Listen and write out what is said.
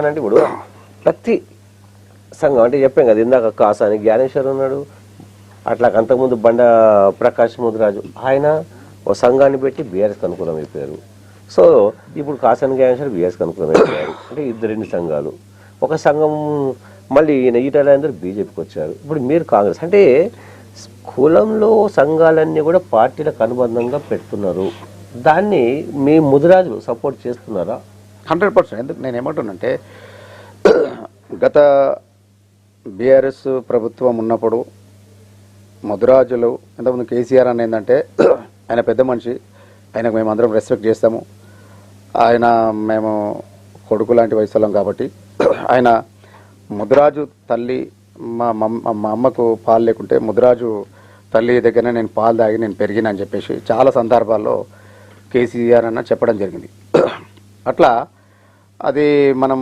అంటే ఇప్పుడు ప్రతి సంఘం అంటే చెప్పాం కదా ఇందాక కాసాని జ్ఞానేశ్వర్ ఉన్నాడు, అట్లా అంతకుముందు బండ ప్రకాష్ ముదిరాజు ఆయన ఒక సంఘాన్ని పెట్టి బీఆర్ఎస్కి అనుకూలం అయిపోయారు. సో ఇప్పుడు కాసాని జ్ఞానేశ్వర్ బీఆర్ఎస్కి అనుకూలం అయిపోయారు. అంటే రెండు సంఘాలు, ఒక సంఘం మళ్ళీ ఈయన ఈటల అందరూ బీజేపీకి వచ్చారు. ఇప్పుడు మీరు కాంగ్రెస్ అంటే కులంలో సంఘాలన్నీ కూడా పార్టీలకు అనుబంధంగా పెడుతున్నారు. దాన్ని మీ ముదిరాజులు సపోర్ట్ చేస్తున్నారా? 100%. ఎందుకు నేను ఏమంటున్నానంటే గత బీఆర్ఎస్ ప్రభుత్వం ఉన్నప్పుడు ముదిరాజులు ఇంతకుముందు కేసీఆర్ అని ఏంటంటే ఆయన పెద్ద మనిషి, ఆయనకు మేము అందరం రెస్పెక్ట్ చేస్తాము, ఆయన మేము కొడుకు లాంటి వయసులం కాబట్టి ఆయన ముదిరాజు తల్లి మా అమ్మకు పాలు లేకుంటే ముదిరాజు తల్లి దగ్గరనే నేను పాలు తాగి నేను పెరిగిన అని చెప్పేసి చాలా సందర్భాల్లో కేసీఆర్ అన్న చెప్పడం జరిగింది. అట్లా అది మనం